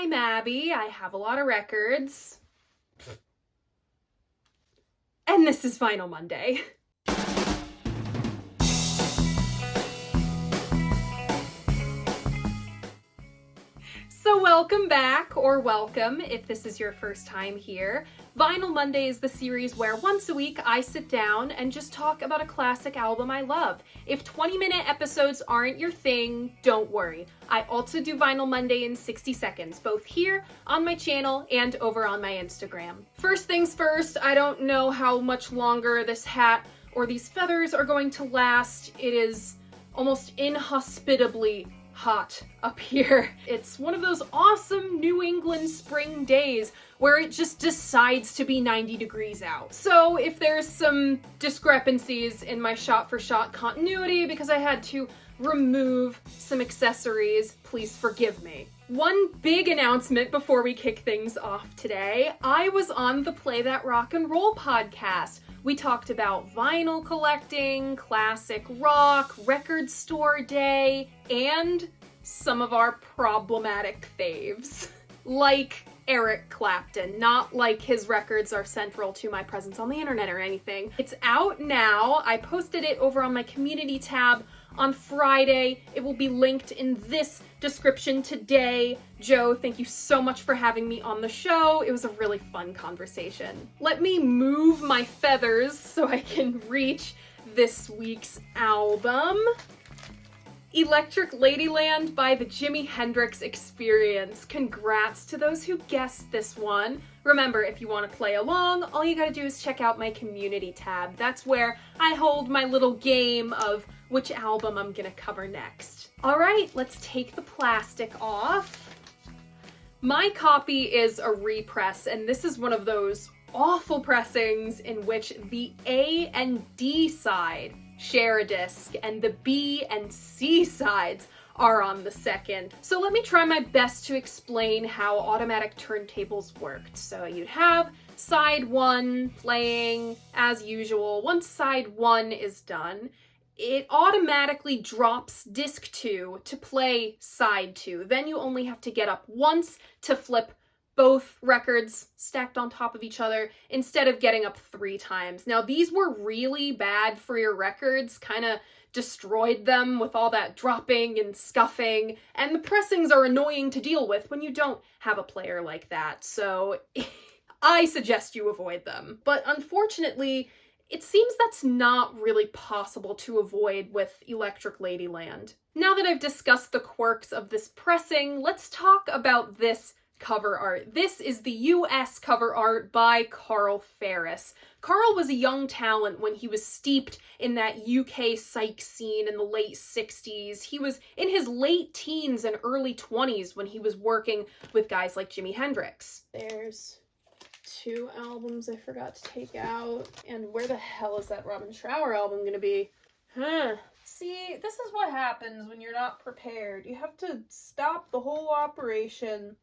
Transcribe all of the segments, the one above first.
I'm Abby. I have a lot of records. And this is Vinyl Monday. So welcome back, or welcome if this is your first time here. Vinyl Monday is the series where once a week I sit down and just talk about a classic album I love. If 20-minute episodes aren't your thing, don't worry. I also do Vinyl Monday in 60 seconds, both here on my channel and over on my Instagram. First things first, I don't know how much longer this hat or these feathers are going to last. It is almost inhospitably hot up here. It's one of those awesome New England spring days where it just decides to be 90 degrees out. So if there's some discrepancies in my shot-for-shot continuity because I had to remove some accessories, please forgive me. One big announcement before we kick things off today. I was on the Play That Rock and Roll podcast. We talked about vinyl collecting, classic rock, record store day, and some of our problematic faves. Like Eric Clapton, not like his records are central to my presence on the internet or anything. It's out now. I posted it over on my community tab on Friday. It will be linked in this description today. Joe, thank you so much for having me on the show. It was a really fun conversation. Let me move my feathers so I can reach this week's album. Electric Ladyland by the Jimi Hendrix Experience. Congrats to those who guessed this one. Remember, if you want to play along, all you gotta do is check out my community tab. That's where I hold my little game of which album I'm gonna cover next. All right, let's take the plastic off. My copy is a repress, and this is one of those awful pressings in which the A and D side share a disc, and the B and C sides are on the second. So let me try my best to explain how automatic turntables worked. So you'd have side one playing as usual. Once side one is done, it automatically drops disc 2 to play side 2. Then you only have to get up once to flip both records stacked on top of each other instead of getting up 3 times. Now, these were really bad for your records, kind of destroyed them with all that dropping and scuffing, and the pressings are annoying to deal with when you don't have a player like that, so I suggest you avoid them. But unfortunately, it seems that's not really possible to avoid with Electric Ladyland. Now that I've discussed the quirks of this pressing, let's talk about this cover art. This is the US cover art by Carl Ferris. Carl was a young talent when he was steeped in that UK psych scene in the late 60s. He was in his late teens and early 20s when he was working with guys like Jimi Hendrix. There's 2 albums I forgot to take out. And where the hell is that Robin Trower album gonna be? See, this is what happens when you're not prepared. You have to stop the whole operation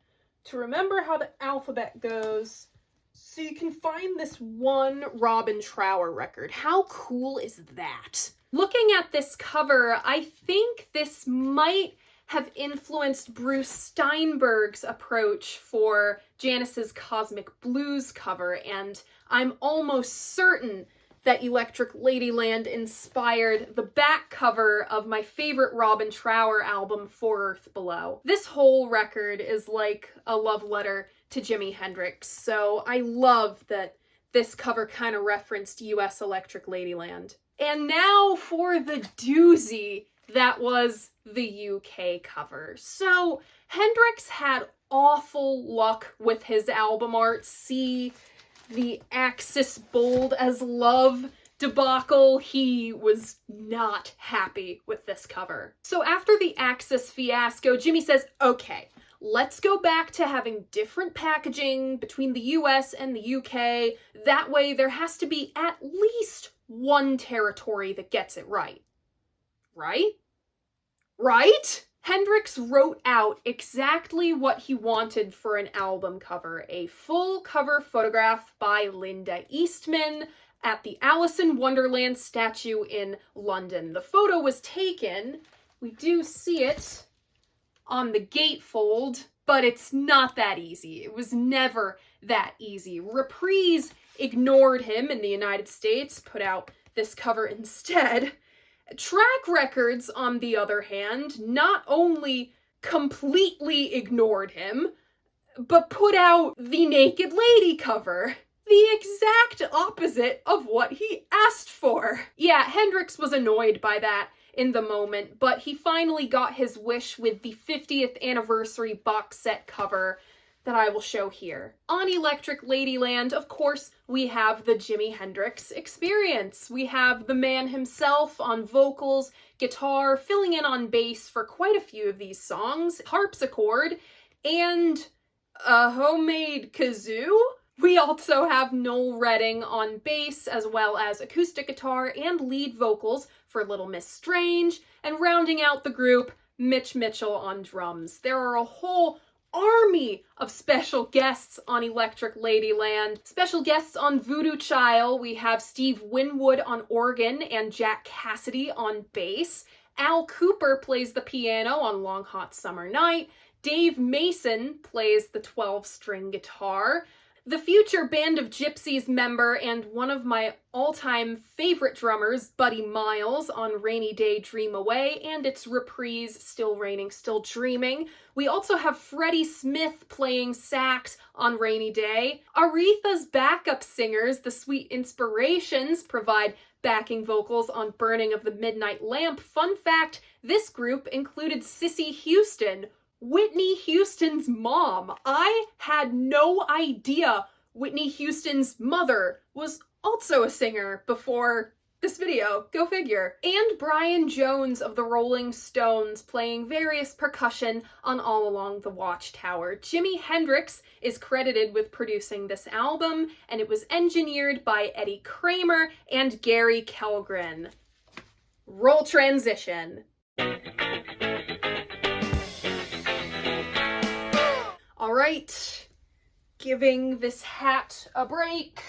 to remember how the alphabet goes so you can find this one Robin Trower record. How cool is that? Looking at this cover, I think this might have influenced Bruce Steinberg's approach for Janis's Cosmic Blues cover, and I'm almost certain that Electric Ladyland inspired the back cover of my favorite Robin Trower album, For Earth Below. This whole record is like a love letter to Jimi Hendrix, so I love that this cover kind of referenced US Electric Ladyland. And now for the doozy that was the UK cover. So Hendrix had awful luck with his album art. See the Axis Bold as Love debacle. He was not happy with this cover. So after the Axis fiasco, Jimmy says, okay, let's go back to having different packaging between the US and the UK. That way there has to be at least one territory that gets it right. Right? Right? Hendrix wrote out exactly what he wanted for an album cover, a full cover photograph by Linda Eastman at the Alice in Wonderland statue in London. The photo was taken, we do see it on the gatefold but it's not that easy. It was never that easy. Reprise ignored him in the United States, put out this cover instead. Track Records, on the other hand, not only completely ignored him, but put out the Naked Lady cover. The exact opposite of what he asked for. Yeah, Hendrix was annoyed by that in the moment, but he finally got his wish with the 50th anniversary box set cover that I will show here. On Electric Ladyland, of course, we have the Jimi Hendrix experience. We have the man himself on vocals, guitar, filling in on bass for quite a few of these songs, harpsichord, and a homemade kazoo. We also have Noel Redding on bass, as well as acoustic guitar and lead vocals for Little Miss Strange, and rounding out the group, Mitch Mitchell on drums. There are a whole army of special guests on Electric Ladyland. Special guests on Voodoo Child, we have Steve Winwood on organ and Jack Cassidy on bass. Al Cooper plays the piano on Long Hot Summer Night. Dave Mason plays the 12-string guitar. The future Band of Gypsies member and one of my all-time favorite drummers, Buddy Miles, on Rainy Day Dream Away, and its reprise, Still Raining, Still Dreaming. We also have Freddie Smith playing sax on Rainy Day. Aretha's backup singers, the Sweet Inspirations, provide backing vocals on Burning of the Midnight Lamp. Fun fact, this group included Cissy Houston, Whitney Houston's mom. I had no idea Whitney Houston's mother was also a singer before this video. Go figure. And Brian Jones of the Rolling Stones playing various percussion on All Along the Watchtower. Jimi Hendrix is credited with producing this album, and it was engineered by Eddie Kramer and Gary Kellgren. Roll transition. All right, giving this hat a break,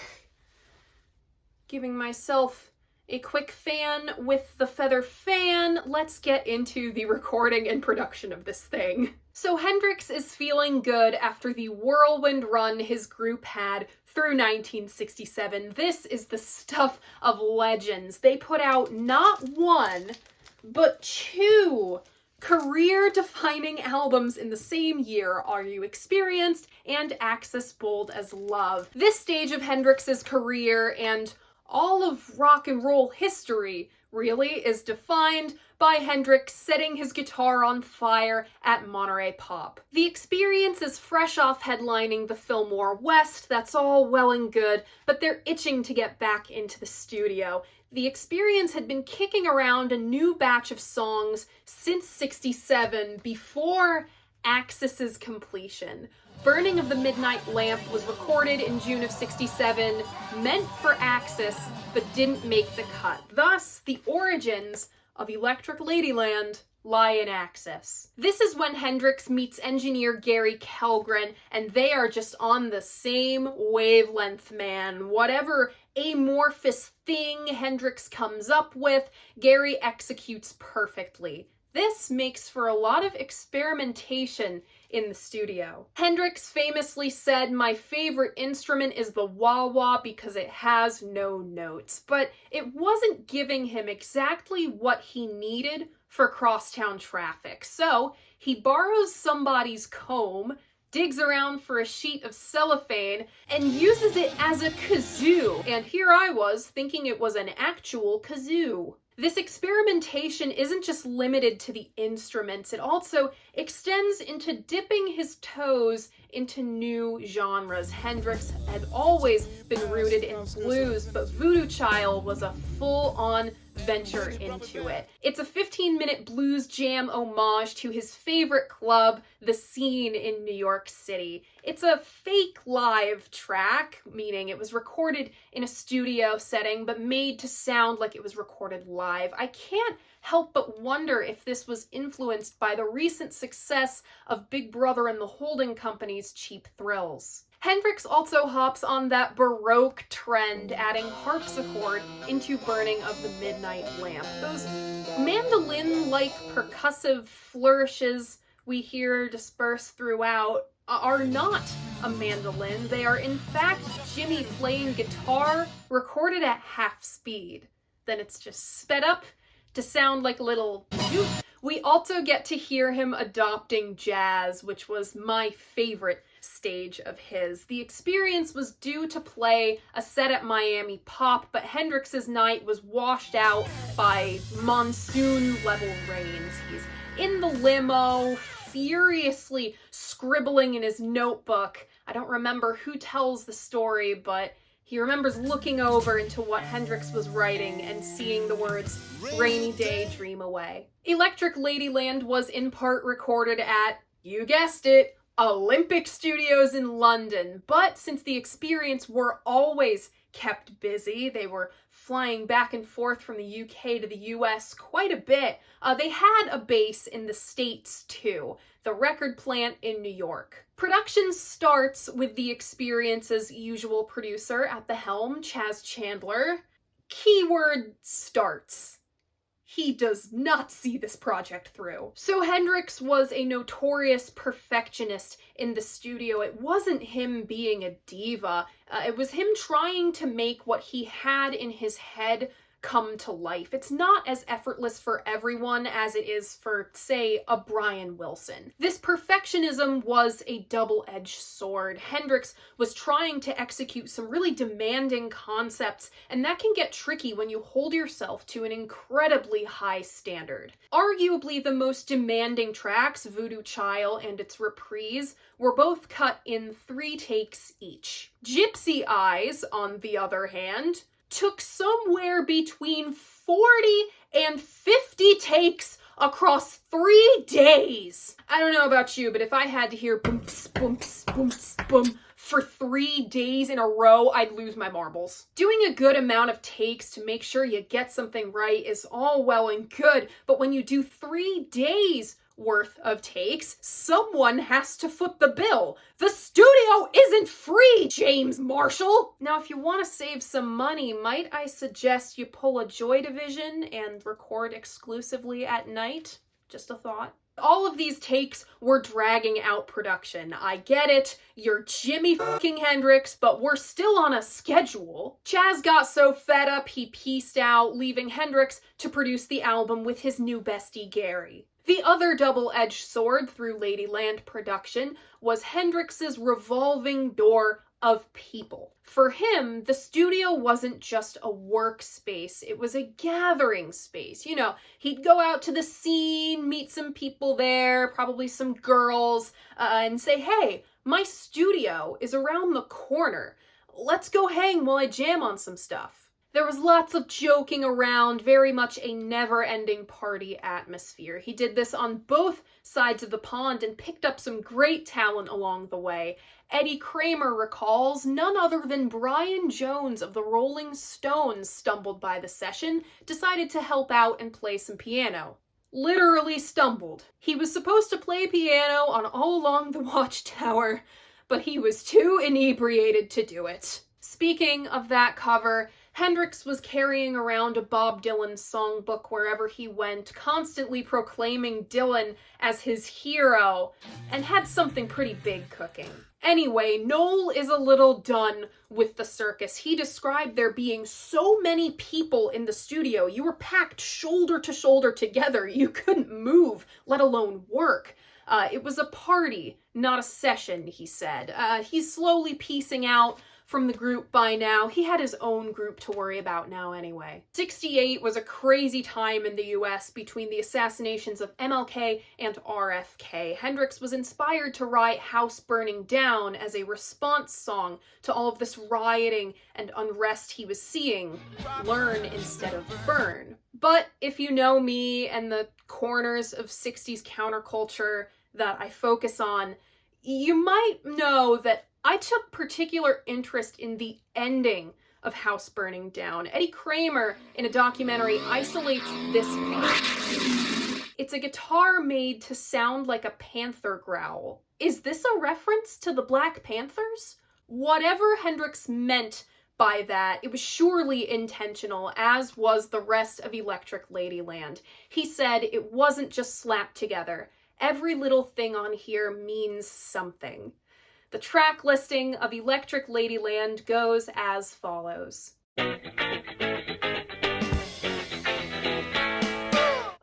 giving myself a quick fan with the feather fan. Let's get into the recording and production of this thing. So Hendrix is feeling good after the whirlwind run his group had through 1967. This is the stuff of legends. They put out not one, but two career-defining albums in the same year, Are You Experienced and Axis Bold as Love. This stage of Hendrix's career and all of rock and roll history really is defined by Hendrix setting his guitar on fire at Monterey Pop. The Experience is fresh off headlining the Fillmore West. That's all well and good, but they're itching to get back into the studio. The Experience had been kicking around a new batch of songs since '67, before Axis's completion. Burning of the Midnight Lamp was recorded in June of '67, meant for Axis, but didn't make the cut. Thus, the origins of Electric Ladyland lie in Axis. This is when Hendrix meets engineer Gary Kellgren, and they are just on the same wavelength, man. Whatever amorphous thing Hendrix comes up with, Gary executes perfectly. This makes for a lot of experimentation in the studio. Hendrix famously said, "My favorite instrument is the wah-wah because it has no notes," but it wasn't giving him exactly what he needed for crosstown traffic. So he borrows somebody's comb, digs around for a sheet of cellophane, and uses it as a kazoo. And here I was thinking it was an actual kazoo. This experimentation isn't just limited to the instruments, it also extends into dipping his toes into new genres. Hendrix had always been rooted in blues, but Voodoo Child was a full-on venture into it. It's a 15-minute blues jam homage to his favorite club, The Scene in New York City. It's a fake live track, meaning it was recorded in a studio setting, but made to sound like it was recorded live. I can't help but wonder if this was influenced by the recent success of Big Brother and the Holding Company's Cheap Thrills. Hendrix also hops on that Baroque trend, adding harpsichord into Burning of the Midnight Lamp. Those mandolin-like percussive flourishes we hear dispersed throughout are not a mandolin. They are in fact Jimi playing guitar recorded at half speed. Then it's just sped up to sound like a little doot. We also get to hear him adopting jazz, which was my favorite stage of his. The experience was due to play a set at Miami Pop, but Hendrix's night was washed out by monsoon-level rains. He's in the limo, furiously scribbling in his notebook. I don't remember who tells the story, but he remembers looking over into what Hendrix was writing and seeing the words, "Rainy day, dream away." Electric Ladyland was in part recorded at, you guessed it, Olympic Studios in London. But since the Experience were always kept busy, they were flying back and forth from the UK to the US quite a bit, they had a base in the States too, the record plant in New York. Production starts with the Experience's usual producer at the helm, Chas Chandler. Keyword starts. He does not see this project through. So Hendrix was a notorious perfectionist in the studio. It wasn't him being a diva. It was him trying to make what he had in his head come to life. It's not as effortless for everyone as it is for, say, a Brian Wilson. This perfectionism was a double-edged sword. Hendrix was trying to execute some really demanding concepts, and that can get tricky when you hold yourself to an incredibly high standard. Arguably the most demanding tracks, Voodoo Child and its reprise, were both cut in 3 takes each. Gypsy Eyes, on the other hand, took somewhere between 40 and 50 takes across 3 days. I don't know about you, but if I had to hear boomps, boomps, boomps, boom for 3 days in a row, I'd lose my marbles. Doing a good amount of takes to make sure you get something right is all well and good, but when you do 3 days worth of takes, someone has to foot the bill. The studio isn't free, James Marshall! Now, if you want to save some money, might I suggest you pull a Joy Division and record exclusively at night? Just a thought. All of these takes were dragging out production. I get it, you're Jimi fucking Hendrix, but we're still on a schedule. Chas got so fed up he pieced out, leaving Hendrix to produce the album with his new bestie Gary. The other double-edged sword through Ladyland production was Hendrix's revolving door of people. For him, the studio wasn't just a workspace, it was a gathering space. You know, he'd go out to the scene, meet some people there, probably some girls, and say, hey, my studio is around the corner. Let's go hang while I jam on some stuff. There was lots of joking around, very much a never-ending party atmosphere. He did this on both sides of the pond and picked up some great talent along the way. Eddie Kramer recalls none other than Brian Jones of the Rolling Stones stumbled by the session, decided to help out and play some piano. Literally stumbled. He was supposed to play piano on All Along the Watchtower, but he was too inebriated to do it. Speaking of that cover, Hendrix was carrying around a Bob Dylan songbook wherever he went, constantly proclaiming Dylan as his hero, and had something pretty big cooking. Anyway, Noel is a little done with the circus. He described there being so many people in the studio. You were packed shoulder to shoulder together. You couldn't move, let alone work. It was a party, not a session, he said. He's slowly piecing out from the group by now. He had his own group to worry about now anyway. '68 was a crazy time in the US between the assassinations of MLK and RFK. Hendrix was inspired to write House Burning Down as a response song to all of this rioting and unrest he was seeing. Learn instead of burn. But if you know me and the corners of 60s counterculture that I focus on, you might know that I took particular interest in the ending of House Burning Down. Eddie Kramer, in a documentary, isolates this part. It's a guitar made to sound like a panther growl. Is this a reference to the Black Panthers? Whatever Hendrix meant by that, it was surely intentional, as was the rest of Electric Ladyland. He said it wasn't just slapped together. Every little thing on here means something. The track listing of Electric Ladyland goes as follows.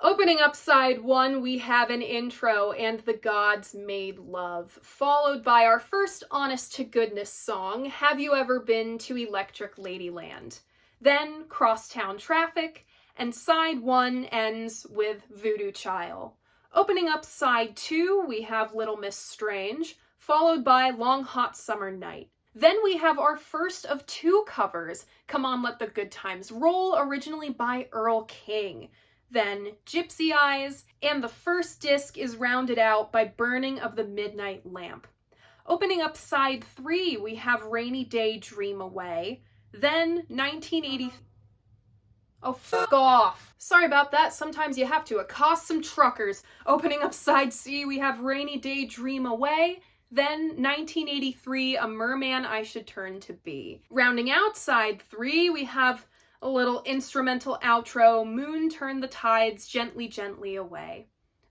Opening up side 1, we have an intro and The Gods Made Love, followed by our first honest-to-goodness song, Have You Ever Been to Electric Ladyland? Then Crosstown Traffic, and side 1 ends with Voodoo Child. Opening up side 2, we have Little Miss Strange, followed by Long Hot Summer Night. Then we have our first of 2 covers, Come On Let the Good Times Roll, originally by Earl King. Then Gypsy Eyes, and the first disc is rounded out by Burning of the Midnight Lamp. Opening up side 3, we have Rainy Day Dream Away, then 1980... Oh, fuck off. Sorry about that, sometimes you have to accost some truckers. Opening up side C, we have Rainy Day Dream Away, then 1983, A Merman I Should Turn to Be. Rounding out side 3, we have a little instrumental outro, Moon Turn the Tides Gently, Gently Away.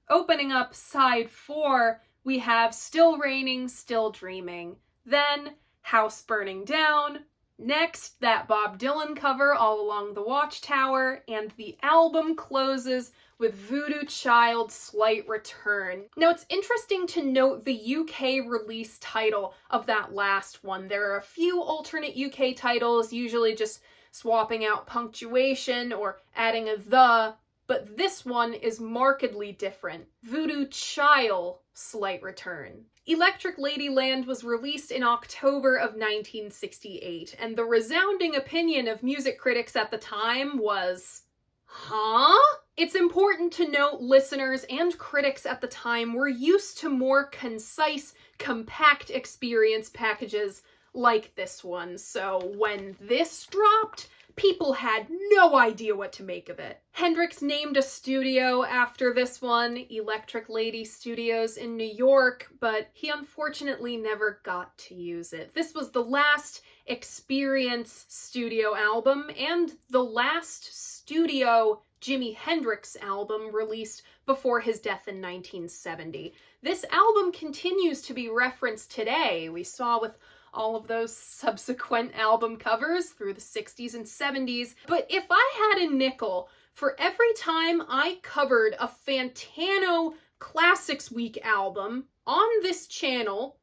Opening up side 4, we have Still Raining, Still Dreaming. Then House Burning Down. Next, that Bob Dylan cover, All Along the Watchtower. And the album closes with Voodoo Child, Slight Return. Now, it's interesting to note the UK release title of that last one. There are a few alternate UK titles, usually just swapping out punctuation or adding a the, but this one is markedly different. Voodoo Child, Slight Return. Electric Ladyland was released in October of 1968, and the resounding opinion of music critics at the time was, huh? It's important to note listeners and critics at the time were used to more concise, compact experience packages like this one, so when this dropped, people had no idea what to make of it. Hendrix named a studio after this one, Electric Lady Studios in New York, but he unfortunately never got to use it. This was the last Experience studio album and the last studio Jimi Hendrix album released before his death in 1970. This album continues to be referenced today. We saw with all of those subsequent album covers through the 60s and 70s. But if I had a nickel for every time I covered a Fantano Classics Week album on this channel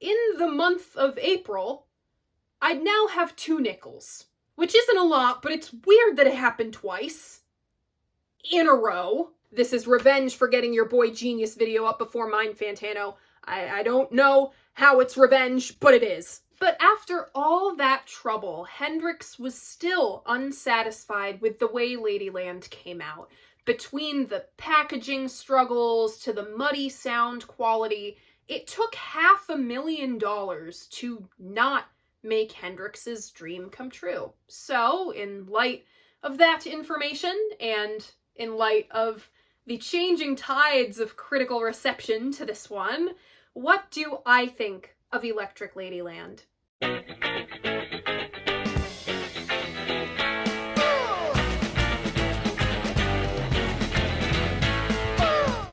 in the month of April, I'd now have 2 nickels. Which isn't a lot, but it's weird that it happened twice in a row. This is revenge for getting your boy Genius video up before mine, Fantano. I don't know how it's revenge, but it is. But after all that trouble, Hendrix was still unsatisfied with the way Ladyland came out. Between the packaging struggles to the muddy sound quality, it took $500,000 to not make Hendrix's dream come true. So, in light of that information, and in light of the changing tides of critical reception to this one, what do I think of Electric Ladyland?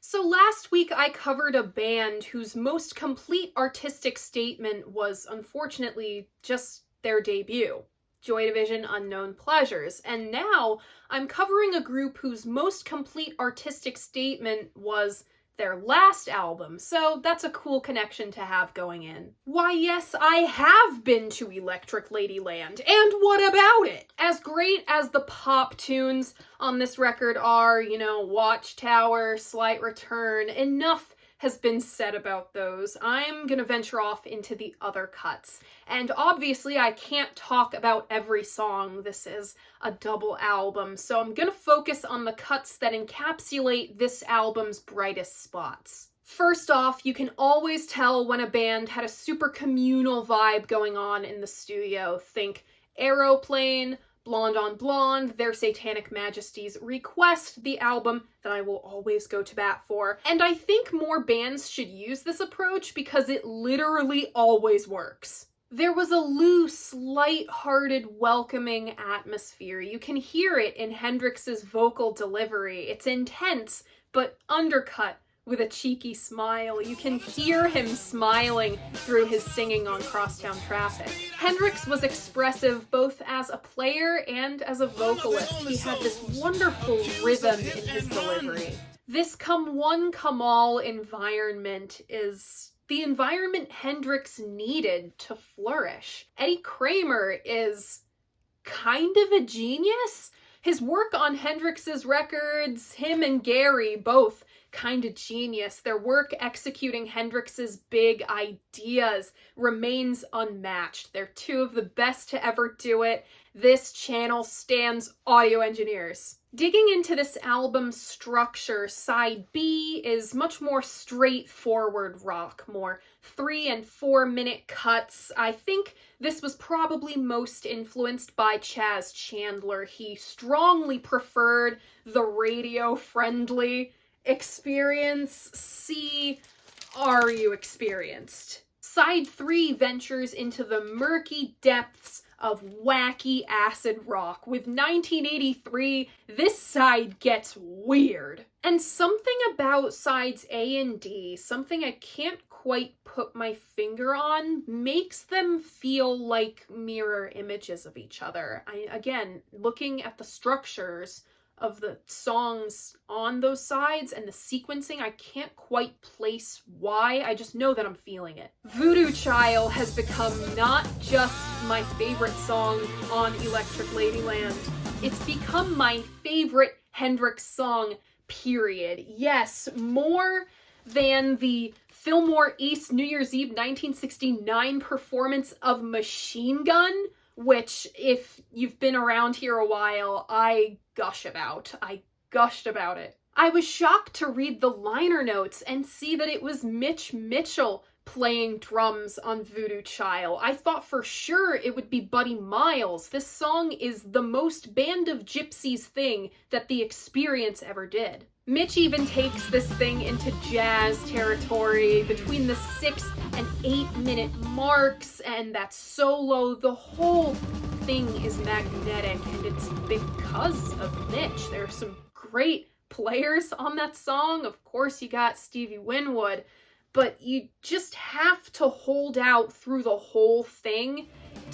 So last week I covered a band whose most complete artistic statement was unfortunately just their debut, Joy Division Unknown Pleasures, and now I'm covering a group whose most complete artistic statement was their last album, so that's a cool connection to have going in. Why, yes, I have been to Electric Ladyland, and what about it? As great as the pop tunes on this record are, you know, Watchtower, Slight Return, enough has been said about those. I'm gonna venture off into the other cuts. And obviously I can't talk about every song. This is a double album, so I'm gonna focus on the cuts that encapsulate this album's brightest spots. First off, you can always tell when a band had a super communal vibe going on in the studio. Think Aeroplane, Blonde on Blonde, Their Satanic Majesties Request, the album that I will always go to bat for. And I think more bands should use this approach because it literally always works. There was a loose, light-hearted, welcoming atmosphere. You can hear it in Hendrix's vocal delivery. It's intense, but undercut with a cheeky smile. You can hear him smiling through his singing on Crosstown Traffic. Hendrix was expressive both as a player and as a vocalist. He had this wonderful rhythm in his delivery. This come one, come all environment is the environment Hendrix needed to flourish. Eddie Kramer is kind of a genius. His work on Hendrix's records, him and Gary, both kind of genius. Their work executing Hendrix's big ideas remains unmatched. They're two of the best to ever do it. This channel stands audio engineers. Digging into this album's structure, side B is much more straightforward rock, more 3 and 4 minute cuts. I think this was probably most influenced by Chaz Chandler. He strongly preferred the radio-friendly experience. See, are you experienced? Side 3 ventures into the murky depths of wacky acid rock. With 1983, this side gets weird. And something about sides A and D, something I can't quite put my finger on, makes them feel like mirror images of each other. Again, looking at the structures of the songs on those sides and the sequencing, I can't quite place why. I just know that I'm feeling it. Voodoo Child has become not just my favorite song on Electric Ladyland, it's become my favorite Hendrix song, period. Yes, more than the Fillmore East New Year's Eve 1969 performance of Machine Gun, which, if you've been around here a while, I gushed about it. I was shocked to read the liner notes and see that it was Mitch Mitchell playing drums on Voodoo Child. I thought for sure it would be Buddy Miles. This song is the most Band of Gypsies thing that The Experience ever did. Mitch even takes this thing into jazz territory between the 6 and 8 minute marks, and that solo, the whole thing is magnetic, and it's because of Mitch. There are some great players on that song. Of course, you got Stevie Winwood, but you just have to hold out through the whole thing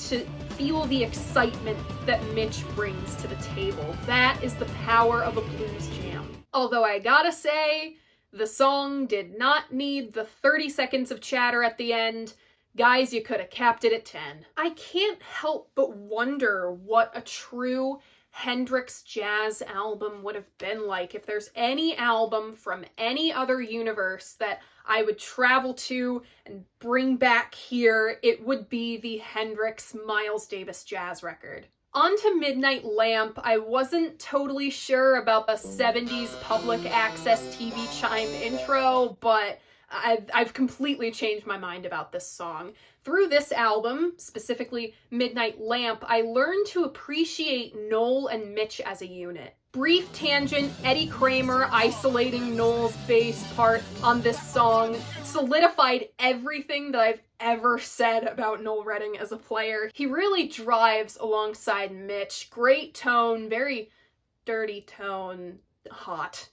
to feel the excitement that Mitch brings to the table. That is the power of a blues jam. Although I gotta say, the song did not need the 30 seconds of chatter at the end. Guys, you could have capped it at 10. I can't help but wonder what a true Hendrix jazz album would have been like. If there's any album from any other universe that I would travel to and bring back here, it would be the Hendrix Miles Davis jazz record. On to Midnight Lamp. I wasn't totally sure about the 70s public access TV chime intro, but I've completely changed my mind about this song. Through this album, specifically Midnight Lamp, I learned to appreciate Noel and Mitch as a unit. Brief tangent, Eddie Kramer isolating Noel's bass part on this song solidified everything that I've ever said about Noel Redding as a player. He really drives alongside Mitch. Great tone, very dirty tone, hot.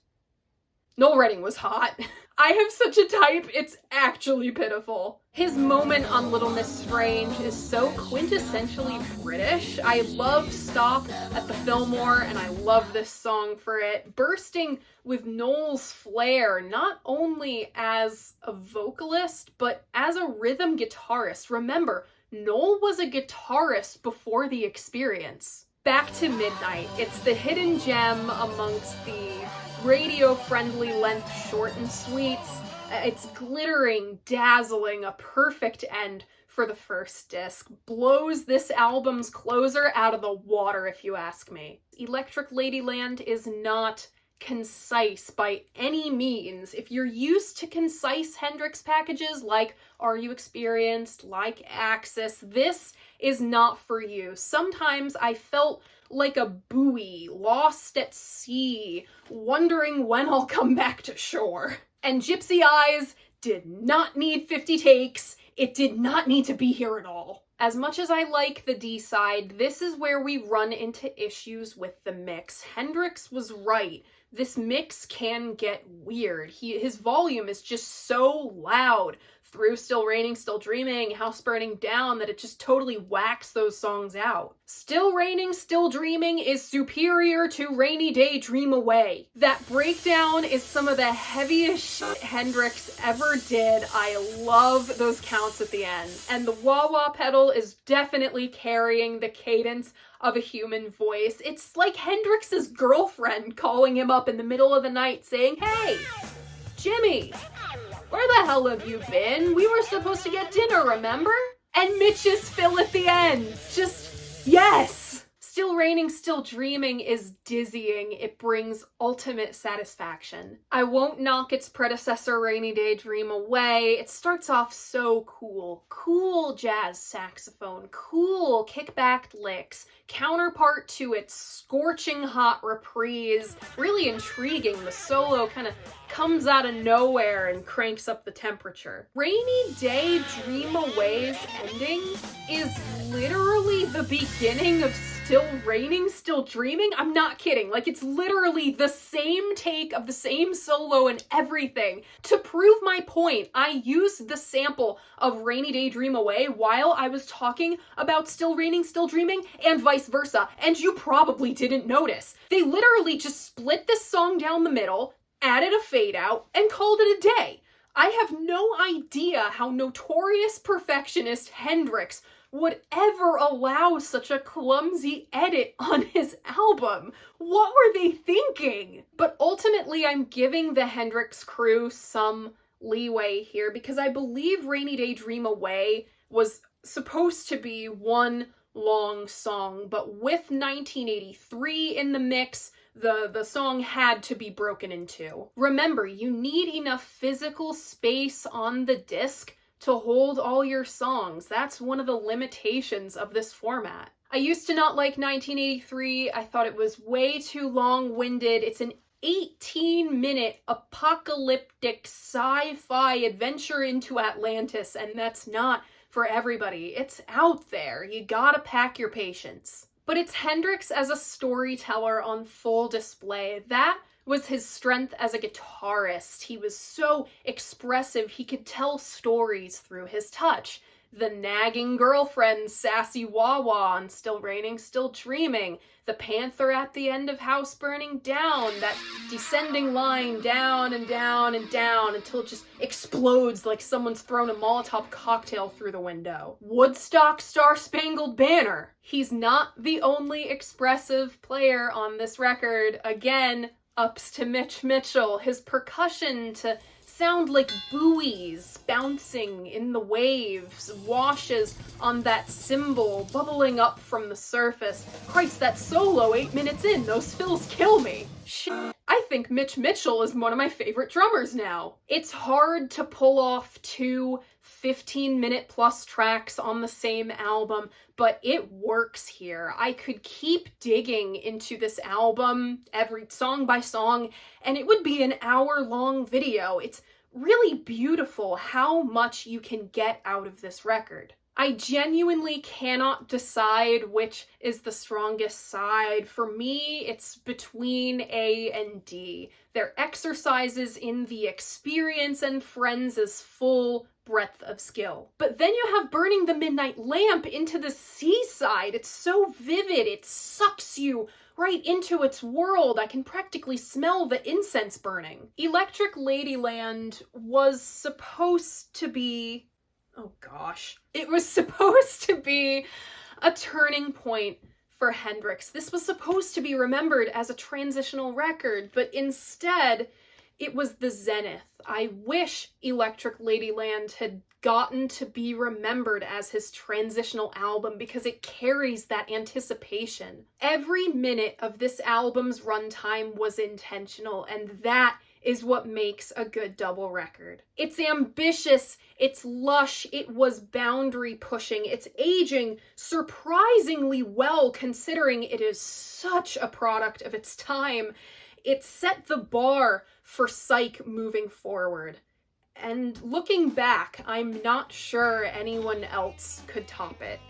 Noel Redding was hot. I have such a type, it's actually pitiful. His moment on Little Miss Strange is so quintessentially British. I love Stop at the Fillmore, and I love this song for it. Bursting with Noel's flair, not only as a vocalist, but as a rhythm guitarist. Remember, Noel was a guitarist before The Experience. Back to Midnight. It's the hidden gem amongst the radio-friendly length short and sweets. It's glittering, dazzling, a perfect end for the first disc. Blows this album's closer out of the water, if you ask me. Electric Ladyland is not concise by any means. If you're used to concise Hendrix packages like Are You Experienced, like Axis, this is not for you. Sometimes I felt like a buoy, lost at sea, wondering when I'll come back to shore. And Gypsy Eyes did not need 50 takes. It did not need to be here at all. As much as I like the D-side, this is where we run into issues with the mix. Hendrix was right. this mix can get weird. His volume is just so loud through Still Raining, Still Dreaming, House Burning Down, that it just totally whacks those songs out. Still Raining, Still Dreaming is superior to Rainy Day Dream Away. That breakdown is some of the heaviest shit Hendrix ever did. I love those counts at the end. And the wah-wah pedal is definitely carrying the cadence of a human voice. It's like Hendrix's girlfriend calling him up in the middle of the night saying, "Hey, Jimmy, where the hell have you been? We were supposed to get dinner, remember?" And Mitch's fill at the end. Just, yes! Still Raining, Still Dreaming is dizzying. It brings ultimate satisfaction. I won't knock its predecessor, Rainy Day Dream Away. It starts off so cool. Cool jazz saxophone, cool kick-backed licks, counterpart to its scorching hot reprise. Really intriguing. The solo kind of comes out of nowhere and cranks up the temperature. Rainy Day Dream Away's ending is literally the beginning of Still Raining, Still Dreaming. I'm not kidding. Like, it's literally the same take of the same solo and everything. To prove my point, I used the sample of Rainy Day Dream Away while I was talking about Still Raining, Still Dreaming, and vice versa, and you probably didn't notice. They literally just split this song down the middle, added a fade out, and called it a day. I have no idea how notorious perfectionist Hendrix would ever allow such a clumsy edit on his album. What were they thinking? But ultimately, I'm giving the Hendrix crew some leeway here because I believe Rainy Day Dream Away was supposed to be one long song, but with 1983 in the mix, the song had to be broken in two. Remember, you need enough physical space on the disc to hold all your songs. That's one of the limitations of this format. I used to not like 1983. I thought it was way too long-winded. It's an 18-minute apocalyptic sci-fi adventure into Atlantis, and that's not for everybody. It's out there. You gotta pack your patience. But it's Hendrix as a storyteller on full display. That was his strength as a guitarist. He was so expressive, he could tell stories through his touch. The nagging girlfriend, sassy wah-wah on Still Raining, Still Dreaming. The panther at the end of House Burning Down. That descending line down and down and down until it just explodes like someone's thrown a Molotov cocktail through the window. Woodstock Star Spangled Banner. He's not the only expressive player on this record. Again, ups to Mitch Mitchell. His percussion to sound like buoys bouncing in the waves, washes on that cymbal bubbling up from the surface. Christ, that solo 8 minutes in, those fills kill me. Shit, I think Mitch Mitchell is one of my favorite drummers now. It's hard to pull off two 15-minute plus tracks on the same album, but it works here. I could keep digging into this album every song by song, and it would be an hour-long video. It's really beautiful how much you can get out of this record. I genuinely cannot decide which is the strongest side. For me, it's between A and D. They're exercises in the experience and Friends' full breadth of skill. But then you have Burning the Midnight Lamp into the seaside. It's so vivid, it sucks you right into its world. I can practically smell the incense burning. Electric Ladyland was supposed to be, oh gosh, it was supposed to be a turning point for Hendrix. This was supposed to be remembered as a transitional record, but instead, it was the zenith. I wish Electric Ladyland had gotten to be remembered as his transitional album because it carries that anticipation. Every minute of this album's runtime was intentional, and that is what makes a good double record. It's ambitious, it's lush, it was boundary pushing, it's aging surprisingly well considering it is such a product of its time. It set the bar for Psych moving forward. And looking back, I'm not sure anyone else could top it.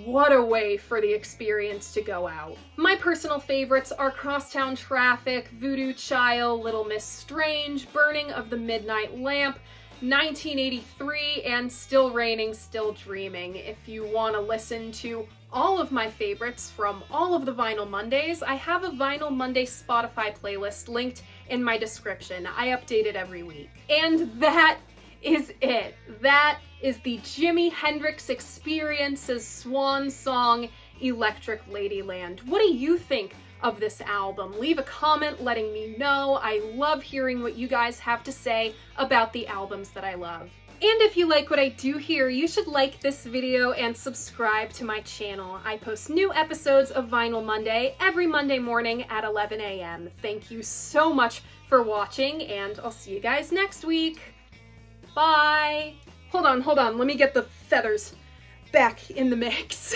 what a way for the experience to go out. My personal favorites are Crosstown Traffic, Voodoo Child, Little Miss Strange, Burning of the Midnight Lamp, 1983, and Still Raining, Still Dreaming. If you want to listen to all of my favorites from all of the Vinyl Mondays, I have a Vinyl Monday Spotify playlist linked in my description. I update it every week. And that is it. That is the Jimi Hendrix Experience's swan song, Electric Ladyland. What do you think of this album? Leave a comment letting me know. I love hearing what you guys have to say about the albums that I love. And if you like what I do here, you should like this video and subscribe to my channel. I post new episodes of Vinyl Monday every Monday morning at 11 a.m. Thank you so much for watching, and I'll see you guys next week. Bye! Hold on, let me get the feathers back in the mix.